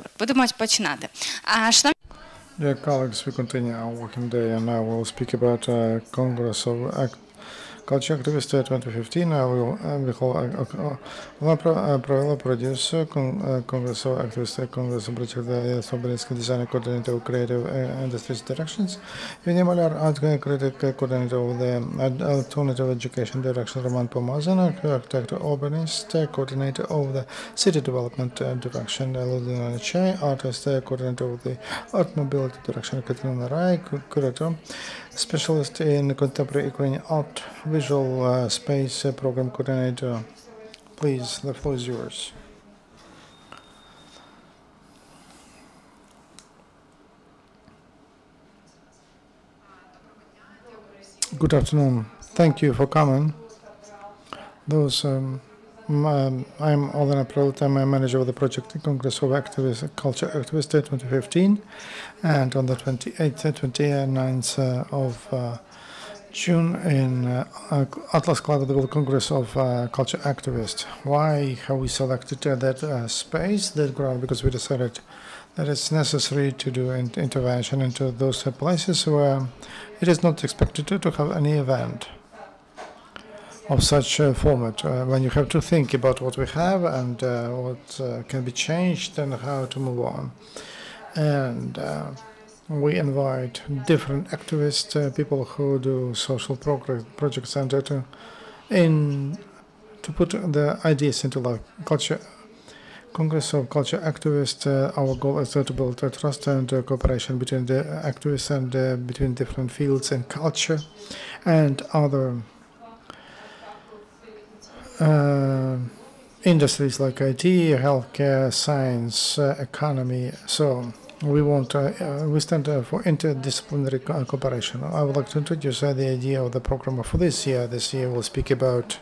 Добре, будемо починати. Dear colleagues, we continue our working day, and now we'll speak about Congress of Culture Activists 2015. Вона провела продюсер Конгресу активістів Конгресу Британського Свободницького дизайну Coordinator of Creative Industries Directions. Євгеній Маляр, Art Critic Coordinator of the Alternative Education Direction, Роман Помазан, Architect Urbanist Coordinator of the City Development Direction, Ludmila Chai, Artist Coordinator of the Art Mobility Direction, Katerina Rai, Curator, Specialist in Contemporary Ukrainian Art, Visual Space Program Coordinator. Please, the floor is yours. Good afternoon. Thank you for coming. I'm Olena Prot. I'm a manager of the project Congress of Culture Activists 2015, and on the 28th and 29th of June in Atlas Club, the World Congress of Culture Activists. Why have we selected that space, that ground? Because we decided that it's necessary to do intervention into those places where it is not expected to have any event of such format. When you have to think about what we have and what can be changed and how to move on. And we invite different activists, people who do social projects, and to put the ideas into life. Culture Congress of Culture Activists, our goal is to build a trust and cooperation between the activists and between different fields and culture and other industries like IT, healthcare, science, economy. So we stand for interdisciplinary cooperation. I would like to introduce the idea of the program for this year. This year we'll speak about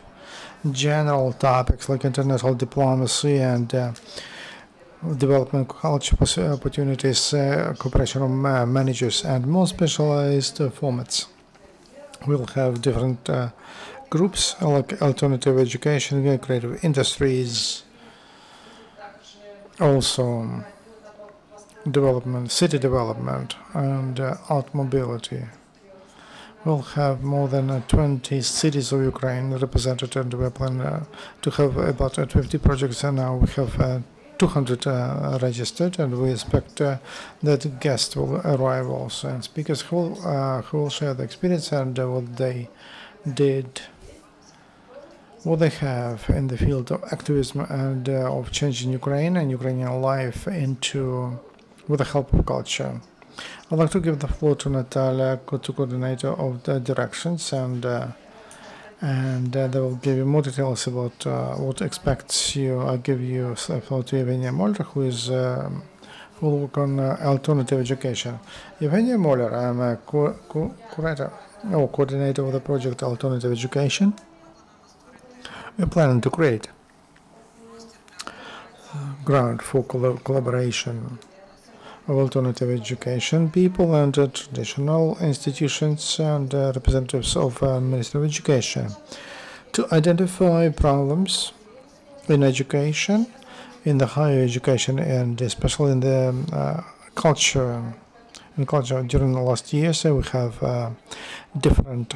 general topics like international diplomacy and development culture opportunities, cooperation of managers, and more specialized formats. We'll have different groups like alternative education, creative industries, also development, city development, and art mobility. We'll have more than 20 cities of Ukraine represented, and we plan to have about 50 projects, and now we have 200 registered, and we expect that guests will arrive also, and speakers who will share the experience and what they did, what they have in the field of activism and of changing Ukraine and Ukrainian life with the help of culture. I'd like to give the floor to Natalia, coordinator of the directions, and they will give you more details about what expects you. I'll give you the floor to Evgenia Moller, who will work on alternative education. Evgenia Moller, I'm a coordinator of the project Alternative Education. We're planning to create ground for collaboration of alternative education people and traditional institutions and representatives of Ministry of Education to identify problems in education, in the higher education, and especially in the culture. In culture, during the last years, we have different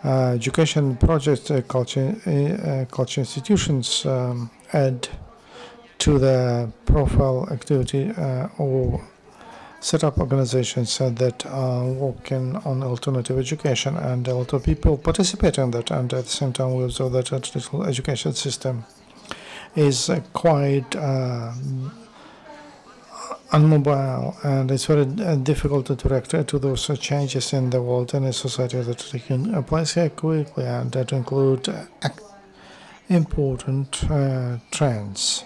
education projects, culture institutions add to the profile activity or set up organizations that are working on alternative education, and a lot of people participate in that. And at the same time, we observe that the traditional education system is quite unmobile, and it's very difficult to react to those changes in the world and in society that are taking place here quickly, and that include important trends.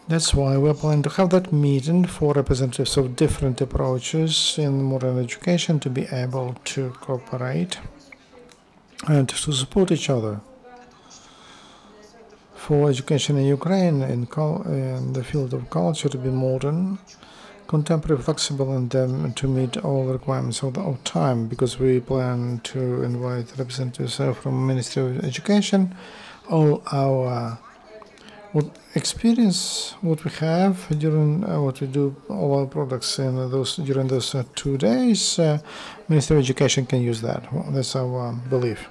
That's why we're planning to have that meeting for representatives of different approaches in modern education to be able to cooperate and to support each other. For education in Ukraine, in the field of culture, to be modern, contemporary, flexible, and to meet all the requirements of time, because we plan to invite representatives from Ministry of Education, all our What experience what we have during what we do all our products in those during those 2 days, Ministry of Education can use that. Well, that's our belief.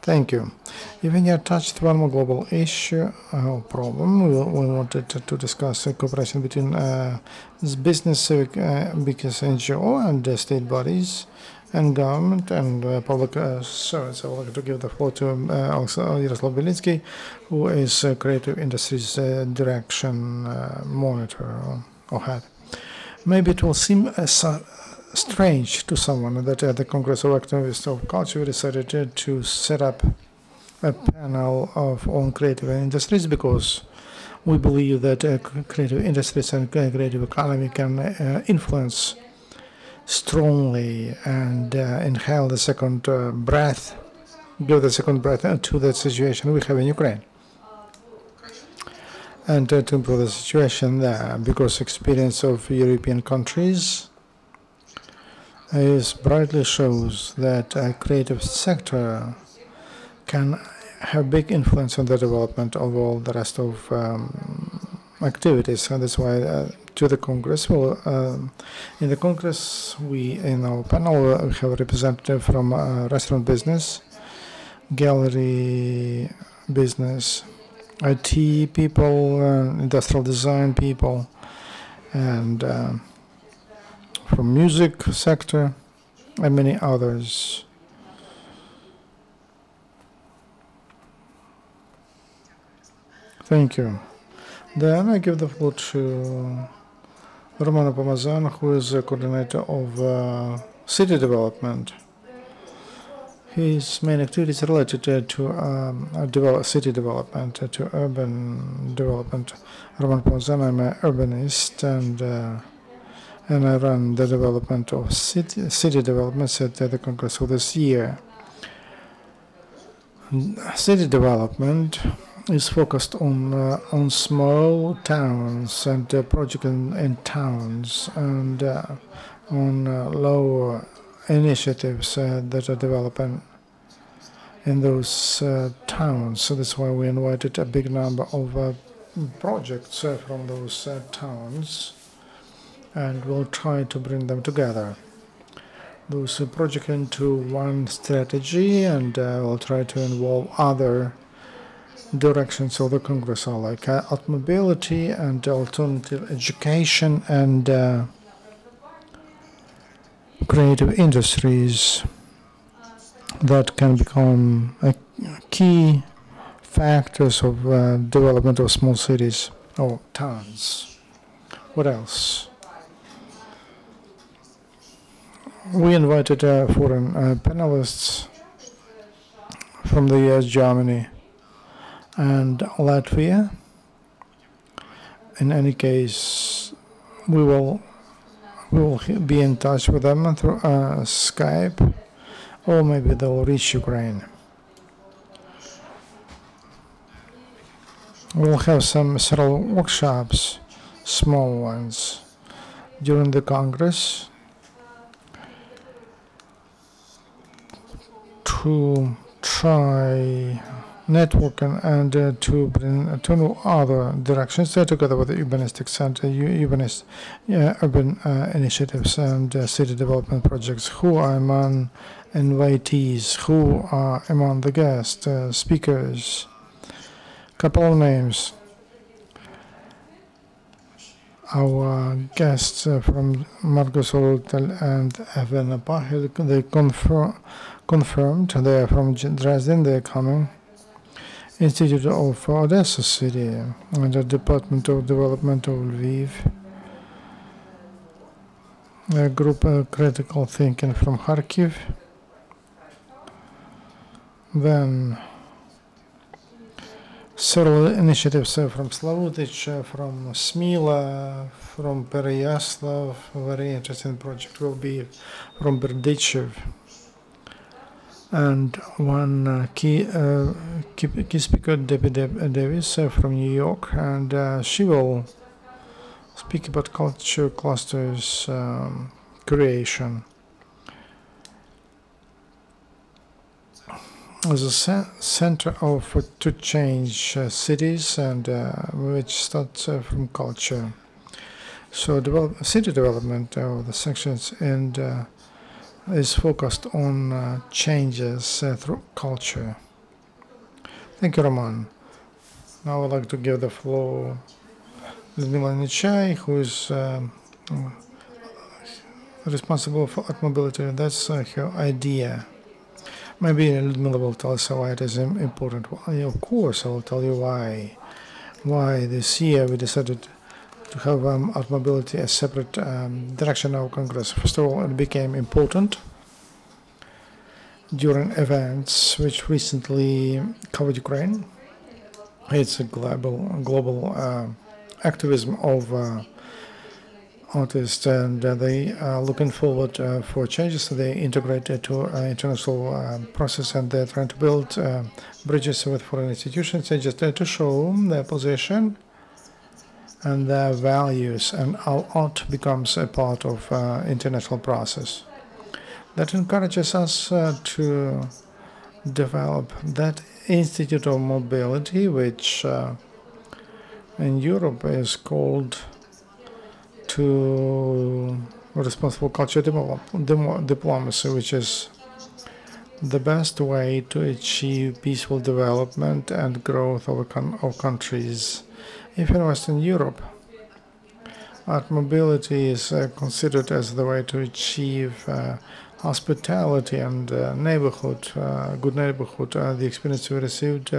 Thank you. Even you touched one more global issue or problem. We wanted to discuss cooperation between business, civic, because NGO and state bodies and government and public servants. I would like to give the floor to Yaroslav Belitsky, who is Creative Industries Direction Monitor or head. Maybe it will seem strange to someone that at the Congress of Activists of Culture we decided to set up a panel on creative industries because we believe that creative industries and creative economy can influence strongly and inhale the second breath, give the second breath to the situation we have in Ukraine. And to improve the situation there, because experience of European countries is brightly shows that a creative sector can have big influence on the development of all the rest of activities, and that's why to the Congress. Well, in the Congress, in our panel, we have a representative from restaurant business, gallery business, IT people, industrial design people, and from music sector, and many others. Thank you. Then I give the floor to Romano Pomazan, who is the coordinator of city development. His main activities are related to city development, to urban development. Roman Pomazan, I'm an urbanist, and I run the development of city developments at the Congress of this year. City development is focused on small towns and projects in towns and on low initiatives that are developing in those towns. So that's why we invited a big number of projects from those towns, and we'll try to bring them together. Those projects into one strategy, and we'll try to involve other directions of the Congress are like mobility and alternative education and creative industries that can become key factors of development of small cities or towns. What else? We invited foreign panelists from the US, Germany, and Latvia. In any case, we will be in touch with them through Skype, or maybe they'll reach Ukraine. We'll have several workshops, small ones, during the Congress to try networking and to bring to other directions together with the Urbanistics and urban initiatives and city development projects. Who are among invitees? Who are among the guest speakers? Couple of names. Our guests from Margus Olutel and Evan Pahil, they confirmed they are from Dresden, they are coming. Institute of Odessa City and the Department of Development of Lviv. A group Critical Thinking from Kharkiv. Then several initiatives from Slavutich, from Smila, from Pereyaslav. A very interesting project will be from Berdichev. And one key speaker, Debbie Davis from New York, and she will speak about culture clusters creation. as a center to change cities, and which starts from culture. So city development of the sections and is focused on changes through culture. Thank you, Roman. Now I'd like to give the floor to Lyudmila Nechai, who is responsible for art mobility. That's her idea. Maybe Lyudmila will tell us why it is important. Of course, I will tell you why. Why this year we decided to have art mobility as separate direction of Congress. First of all, it became important during events which recently covered Ukraine. It's a global activism of artists, and they are looking forward for changes. They integrate it to international process, and they're trying to build bridges with foreign institutions. They just to show their position and their values, and our art becomes a part of international process. That encourages us to develop that Institute of Mobility, which in Europe is called to responsible culture diplomacy, which is the best way to achieve peaceful development and growth of countries. If in Western Europe, art mobility is considered as the way to achieve hospitality and neighborhood, good neighborhood, the experience we received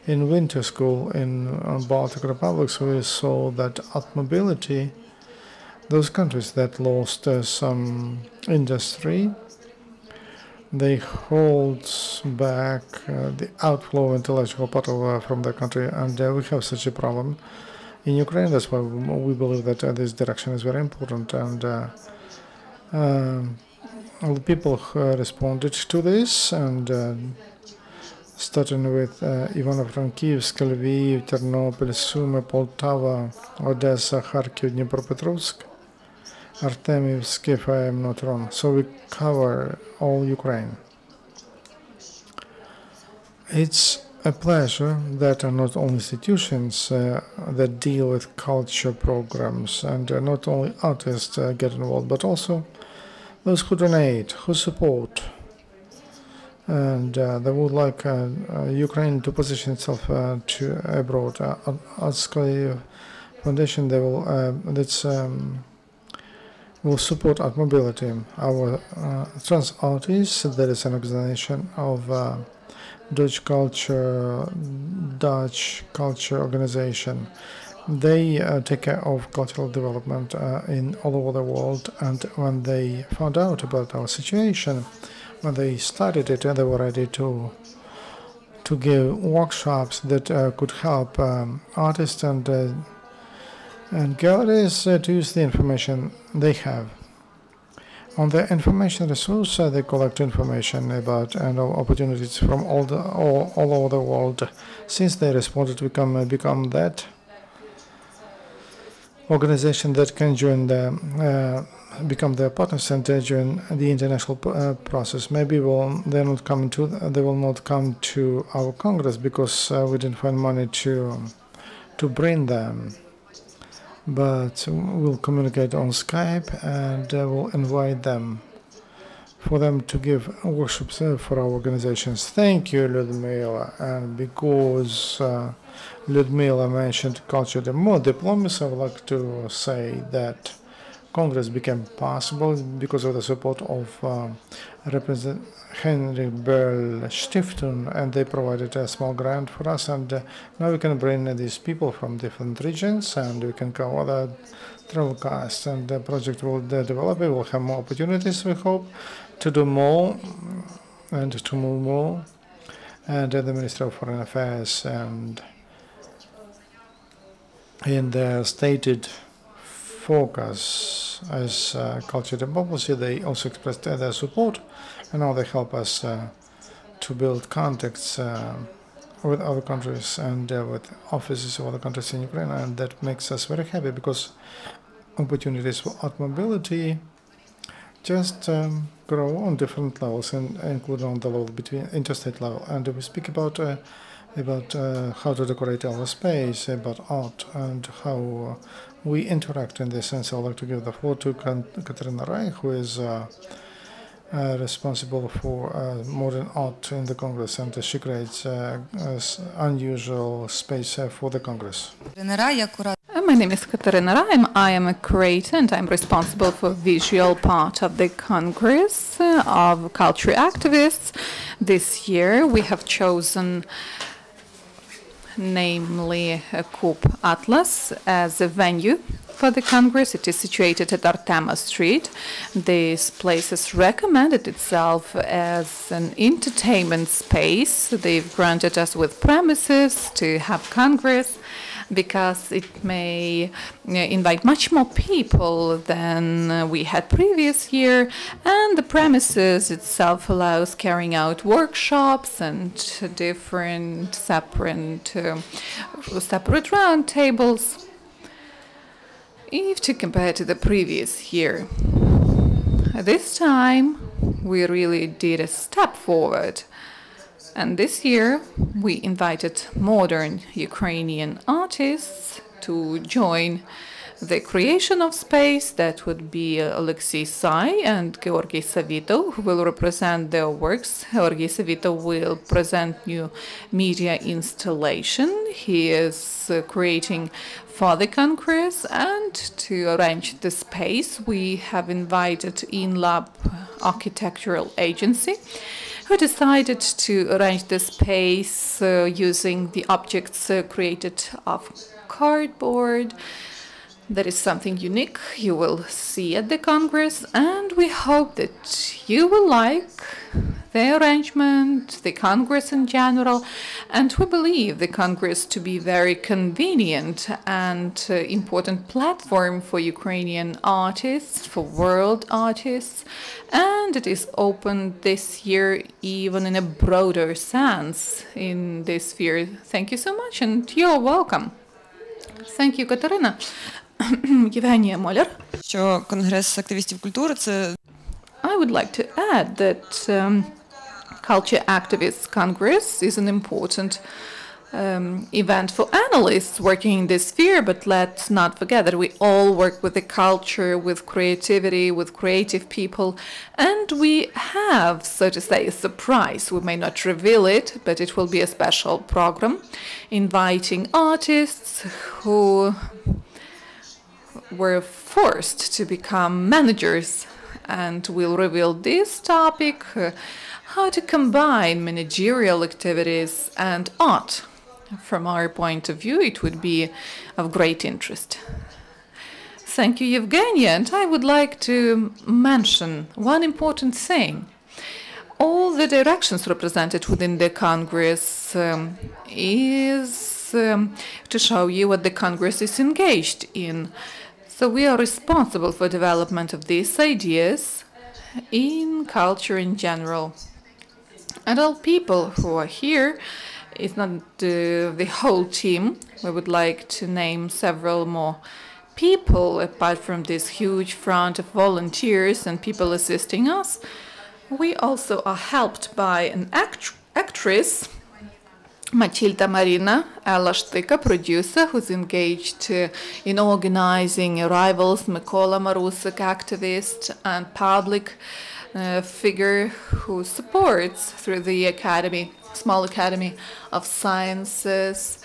in winter school in Baltic republics, we saw that art mobility, those countries that lost some industry, they hold back the outflow of intellectual capital from the country, and we have such a problem in Ukraine. That's why we believe that this direction is very important, and all the people responded to this, and starting with Ivano-Frankivsk, Lviv, Ternopil, Sumy, Poltava, Odessa, Kharkiv, Dnipropetrovsk, Artemivsk, if I am not wrong. So we cover all Ukraine. It's a pleasure that not only institutions that deal with culture programs and not only artists get involved, but also those who donate, who support, and they would like Ukraine to position itself to abroad. Artsky Foundation, they will support art mobility. Our trans artists, there is an organization of Dutch culture organization. They take care of cultural development in all over the world, and when they found out about our situation, when they started it, they were ready to give workshops that could help artists and galleries to use the information they have. On the information resource, they collect information about opportunities from all over the world. Since they responded to become that organization that can join become their partners and join the international process. Maybe they will not come to our Congress because we didn't find money to bring them. But we'll communicate on Skype, and we'll invite them for them to give workshops for our organizations. Thank you, Lyudmila. And because Lyudmila mentioned culture diplomacy, I would like to say that Congress became possible because of the support of Representative Henry Bell Stiftung, and they provided a small grant for us, and now we can bring these people from different regions, and we can cover the travel costs, and the project will develop. We will have more opportunities, we hope, to do more and to move more, and the Ministry of Foreign Affairs and in their stated focus as culture diplomacy, they also expressed their support, and now they help us to build contacts with other countries and with offices of other countries in Ukraine, and that makes us very happy because opportunities for art mobility just grow on different levels, and including on the level between interstate level. And we speak about how to decorate our space, about art, and how we interact in this sense. I'd like to give the floor to Katarina Rai, who is responsible for modern art in the Congress, and she creates unusual space for the Congress. My name is Katarina Rai. I am a curator and I'm responsible for visual part of the Congress of Culture Activists. This year we have chosen namely KUB Atlas as a venue for the Congress. It is situated at Artema Street. This place has recommended itself as an entertainment space. They've granted us with premises to have Congress because it may invite much more people than we had previous year, and the premises itself allows carrying out workshops and different separate round tables. If to compare to the previous year, this time we really did a step forward. And this year, we invited modern Ukrainian artists to join the creation of space. That would be Alexei Sai and Georgy Savito, who will represent their works. Georgy Savito will present new media installation. He is creating for the Congress, and to arrange the space, we have invited InLab Architectural Agency, who decided to arrange the space using the objects created of cardboard. That is something unique you will see at the Congress, and we hope that you will like the arrangement, the Congress in general, and we believe the Congress to be very convenient and important platform for Ukrainian artists, for world artists, and it is open this year even in a broader sense in this sphere. Thank you so much, and you're welcome. Thank you, Katarina. Євгенія Моляр. Що Конгрес активістів культури – це... I would like to add that Culture Activists Congress is an important event for analysts working in this sphere, but let's not forget that we all work with the culture, with creativity, with creative people, and we have, so to say, a surprise. We may not reveal it, but it will be a special program inviting artists who were forced to become managers, and we'll reveal this topic, how to combine managerial activities and art. From our point of view, it would be of great interest. Thank you, Evgenia, and I would like to mention one important thing. All the directions represented within the Congress is to show you what the Congress is engaged in. So we are responsible for development of these ideas in culture in general. And all people who are here, it's not the whole team. We would like to name several more people apart from this huge front of volunteers and people assisting us. We also are helped by an actress, Matilda Marina Elashtika, producer, who's engaged in organizing arrivals, Mykola Marusik, activist and public figure who supports through the academy, small academy of sciences.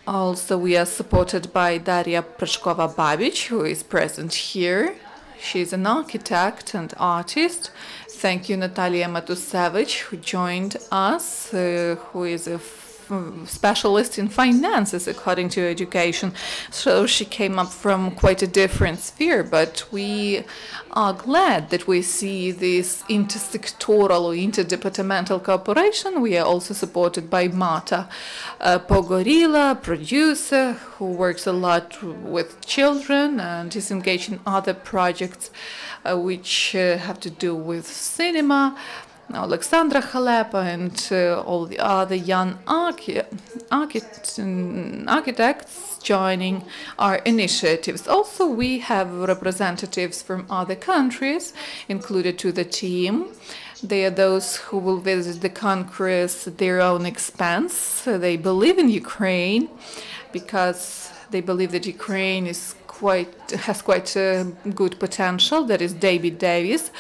Also, we are supported by Daria Prashkova-Babich, who is present here. She's an architect and artist. Thank you, Natalia Matusevich, who joined us, who is a specialist in finances, according to education. So she came up from quite a different sphere, but we are glad that we see this intersectoral or interdepartmental cooperation. We are also supported by Marta Pogorila, producer, who works a lot with children and is engaged in other projects which have to do with cinema. Alexandra Khalepa and all the other young architects joining our initiatives. Also, we have representatives from other countries included to the team. They are those who will visit the Congress at their own expense. They believe in Ukraine because they believe that Ukraine has quite a good potential. That is David Davis,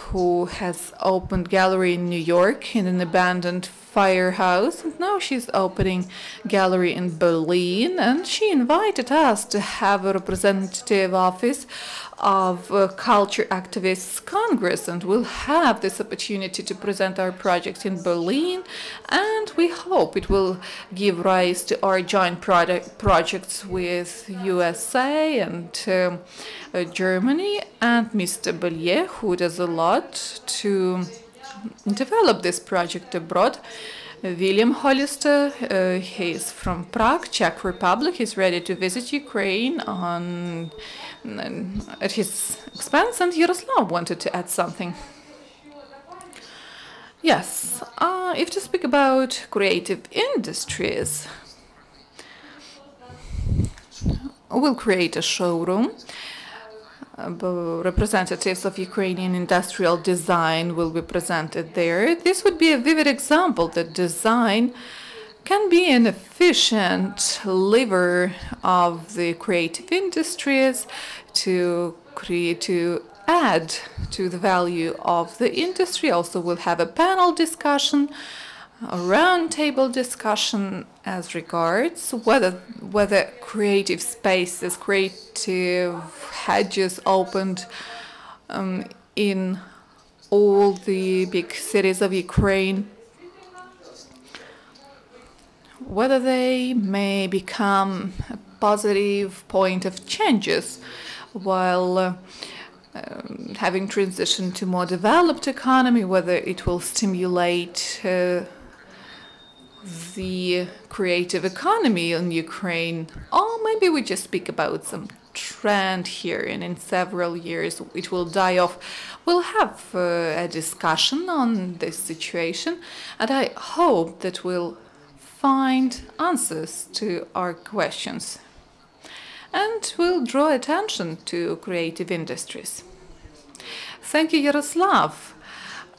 who has opened gallery in New York in an abandoned firehouse, and now she's opening gallery in Berlin, and she invited us to have a representative office of Culture Activists Congress, and we'll have this opportunity to present our projects in Berlin, and we hope it will give rise to our joint projects with USA and Germany, and Mr. Bellier, who does a lot to develop this project abroad. William Hollister, he is from Prague, Czech Republic. He's ready to visit Ukraine at his expense, and Yaroslav wanted to add something. Yes, if to speak about creative industries, we'll create a showroom. Representatives of Ukrainian industrial design will be presented there. This would be a vivid example that design can be an efficient lever of the creative industries to add to the value of the industry. Also, we'll have a panel discussion, a roundtable discussion as regards whether creative spaces, creative hedges opened in all the big cities of Ukraine, whether they may become a positive point of changes while having transitioned to more developed economy, whether it will stimulate the creative economy in Ukraine, or maybe we just speak about some trend here and in several years it will die off. We'll have a discussion on this situation, and I hope that we'll find answers to our questions, and we'll draw attention to creative industries. Thank you, Yaroslav.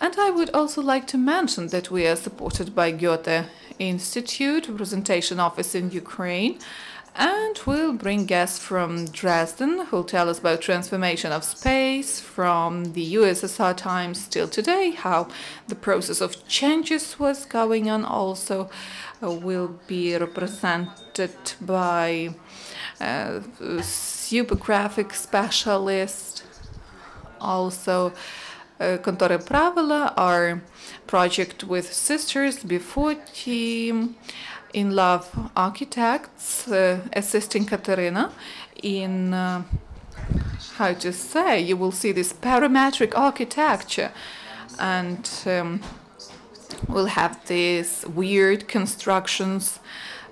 And I would also like to mention that we are supported by Goethe Institute, representation office in Ukraine, and we'll bring guests from Dresden who'll tell us about transformation of space from the USSR times till today, how the process of changes was going on. Also will be represented by super graphic specialist, also Kontory Pravila, our project with sisters before team in Love Architects, assisting Katerina in, how to say, you will see this parametric architecture, and we'll have these weird constructions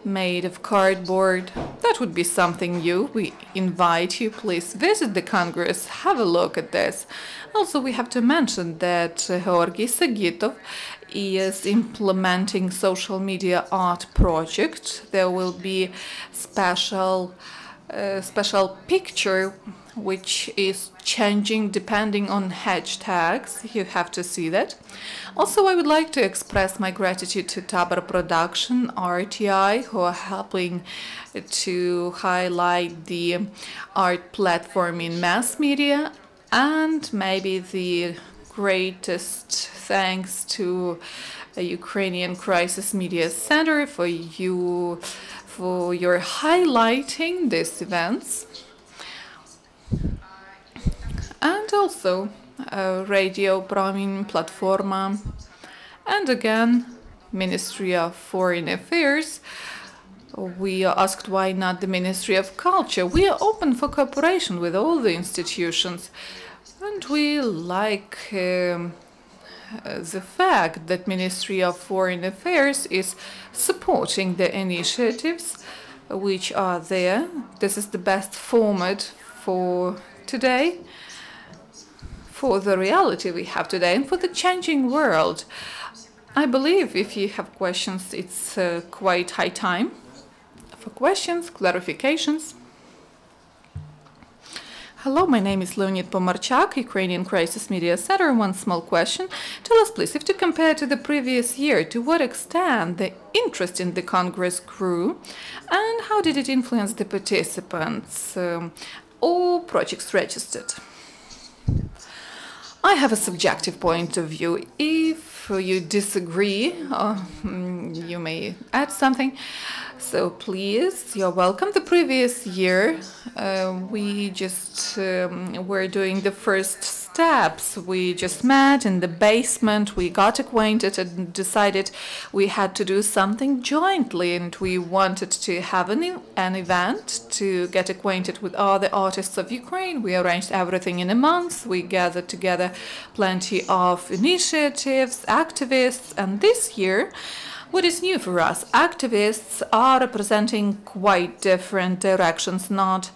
made of cardboard. That would be something new. We invite you, please visit the Congress, have a look at this. Also, we have to mention that Georgi Sagitov is implementing social media art project. There will be special picture which is changing depending on hashtags. You have to see that. Also, I would like to express my gratitude to Tabor Production, RTI, who are helping to highlight the art platform in mass media, and maybe the greatest thanks to the Ukrainian Crisis Media Center for your highlighting these events. And also Radio Promin Platforma, and again Ministry of Foreign Affairs. We are asked why not the Ministry of Culture. We are open for cooperation with all the institutions, and we like the fact that Ministry of Foreign Affairs is supporting the initiatives which are there. This is the best format for today, for the reality we have today and for the changing world. I believe if you have questions, it's quite high time for questions, clarifications. Hello, my name is Leonid Pomarchak, Ukrainian Crisis Media Center. One small question. Tell us, please, if to compare to the previous year, to what extent the interest in the Congress grew, and how did it influence the participants or projects registered? I have a subjective point of view. If you disagree, you may add something. So please, you're welcome. The previous year, we just were doing the first steps. We just met in the basement. We got acquainted and decided we had to do something jointly, and we wanted to have an event to get acquainted with all the artists of Ukraine. We arranged everything in a month. We gathered together plenty of initiatives, activists, and this year, what is new for us? Activists are representing quite different directions, not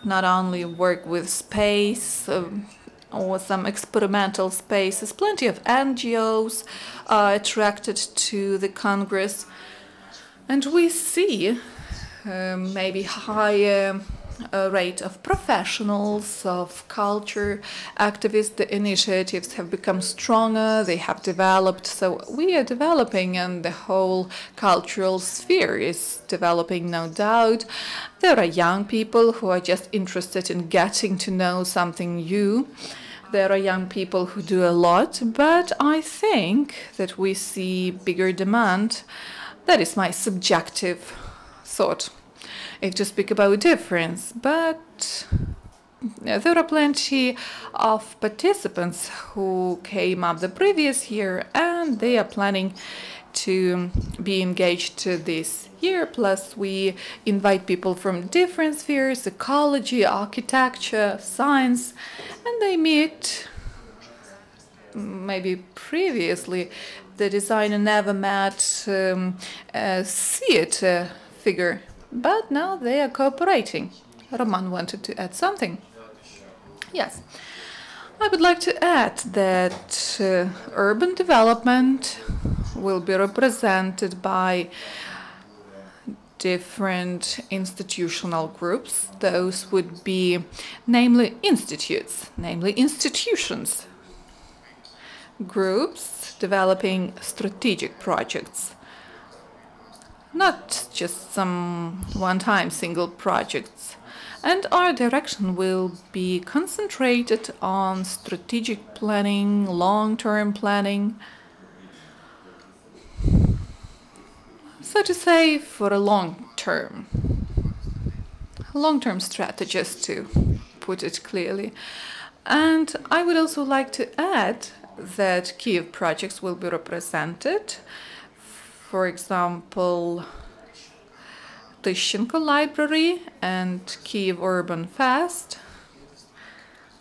only work with space or some experimental spaces. Plenty of NGOs are attracted to the Congress, and we see maybe higher rate of professionals, of culture activists. The initiatives have become stronger, they have developed, so we are developing, and the whole cultural sphere is developing, no doubt. There are young people who are just interested in getting to know something new. There are young people who do a lot, but I think that we see bigger demand. That is my subjective thought, if to speak about difference, but there are plenty of participants who came up the previous year, and they are planning to be engaged this year. Plus, we invite people from different spheres: ecology, architecture, science, and they meet. Maybe previously, the designer never met a theater figure, but now they are cooperating. Roman wanted to add something. Yes. I would like to add that urban development will be represented by different institutional groups. Those would be namely institutes, namely institutions, groups developing strategic projects. Not just some one-time single projects. And our direction will be concentrated on strategic planning, long-term planning, so to say, for a long-term strategies, to put it clearly. And I would also like to add that Kyiv projects will be represented. For example, Tishchenko Library and Kyiv Urban Fest.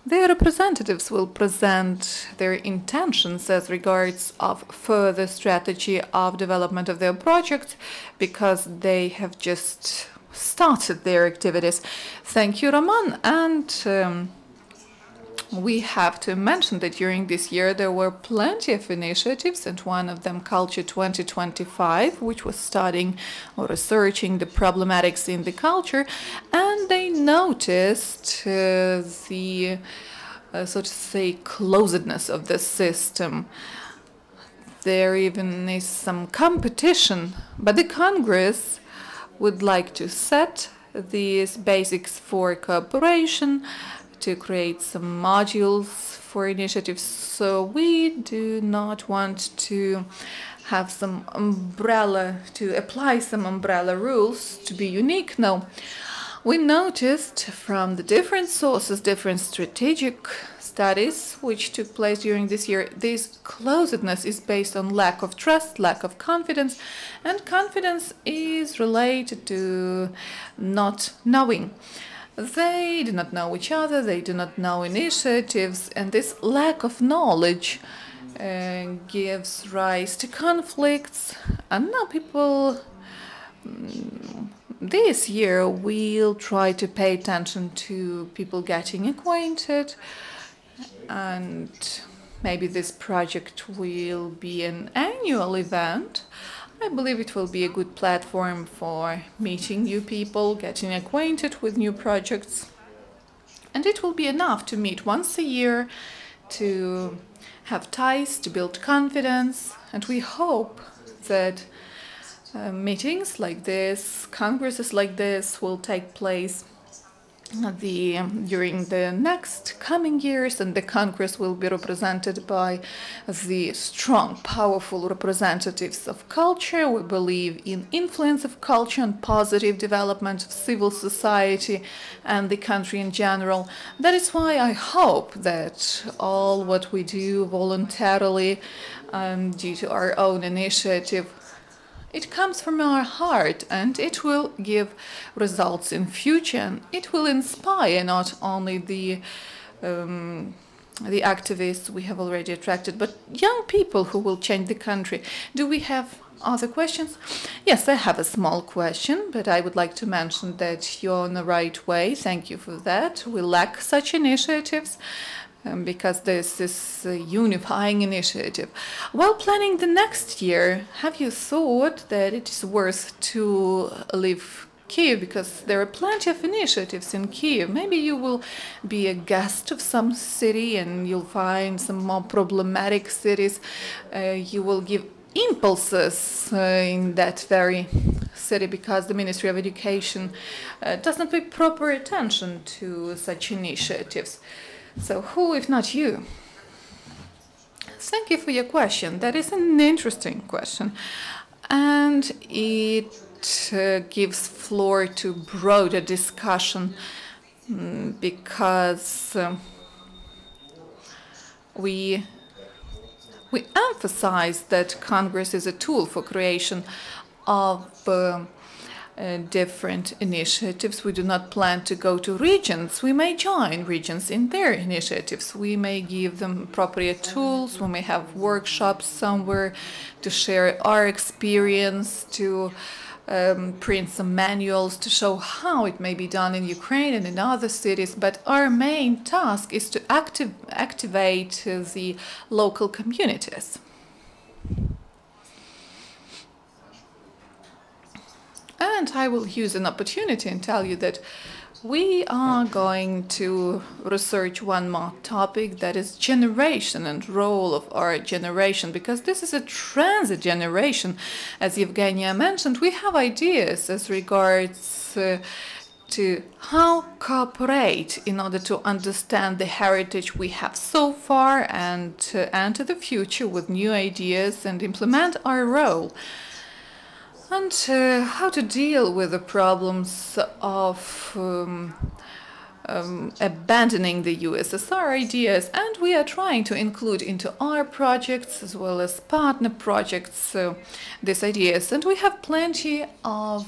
Their representatives will present their intentions as regards of further strategy of development of their project, because they have just started their activities. Thank you, Roman. And we have to mention that during this year there were plenty of initiatives, and one of them, Culture 2025, which was studying or researching the problematics in the culture, and they noticed the, so to say, closedness of the system. There even is some competition, but the Congress would like to set these basics for cooperation, to create some modules for initiatives. So we do not want to have some umbrella, to apply some umbrella rules to be unique. No. We noticed from the different sources, different strategic studies which took place during this year, this closedness is based on lack of trust, lack of confidence, and confidence is related to not knowing. They do not know each other, they do not know initiatives, and this lack of knowledge gives rise to conflicts. And now people, this year, will try to pay attention to people getting acquainted, and maybe this project will be an annual event. I believe it will be a good platform for meeting new people, getting acquainted with new projects. And it will be enough to meet once a year, to have ties, to build confidence. And we hope that meetings like this, congresses like this will take place during the next coming years, and the Congress will be represented by the strong, powerful representatives of culture. We believe in influence of culture and positive development of civil society and the country in general. That is why I hope that all what we do voluntarily, due to our own initiative, it comes from our heart, and it will give results in future. And it will inspire not only the activists we have already attracted, but young people who will change the country. Do we have other questions? Yes, I have a small question, but I would like to mention that you're on the right way. Thank you for that. We lack such initiatives. Because this is a unifying initiative. While planning the next year, have you thought that it is worth to leave Kyiv? Because there are plenty of initiatives in Kyiv. Maybe you will be a guest of some city and you'll find some more problematic cities. You will give impulses in that very city, because the Ministry of Education does not pay proper attention to such initiatives. So who, if not you? Thank you for your question. That is an interesting question. And it gives floor to broader discussion, because we emphasize that Congress is a tool for creation of different initiatives. We do not plan to go to regions. We may join regions in their initiatives. We may give them appropriate tools. We may have workshops somewhere to share our experience, to print some manuals to show how it may be done in Ukraine and in other cities. But our main task is to activate the local communities. And I will use an opportunity and tell you that we are going to research one more topic, that is generation and role of our generation, because this is a transit generation. As Evgenia mentioned, we have ideas as regards to how cooperate in order to understand the heritage we have so far and to enter the future with new ideas and implement our role. And how to deal with the problems of abandoning the USSR ideas. And we are trying to include into our projects as well as partner projects these ideas. And we have plenty of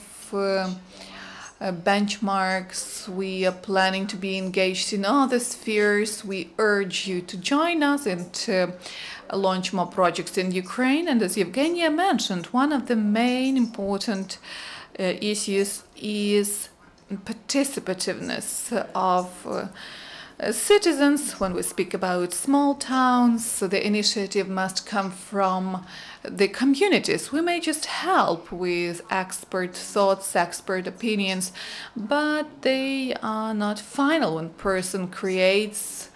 benchmarks. We are planning to be engaged in other spheres. We urge you to join us and launch more projects in Ukraine. And as Evgenia mentioned, one of the main important issues is participativeness of citizens. When we speak about small towns, so the initiative must come from the communities. We may just help with expert thoughts, expert opinions, but they are not final. When a person creates,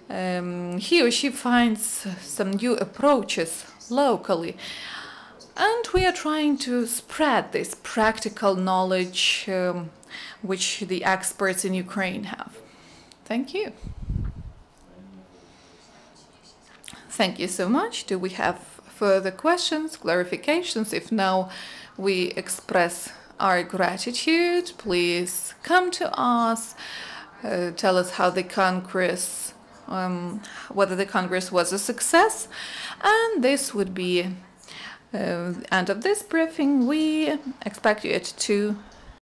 he or she finds some new approaches locally. And we are trying to spread this practical knowledge which the experts in Ukraine have. Thank you. Thank you so much. Do we have further questions, clarifications? If no, we express our gratitude. Please come to us, tell us how the Congress, whether the Congress was a success. And this would be end of this briefing. We expect you at 2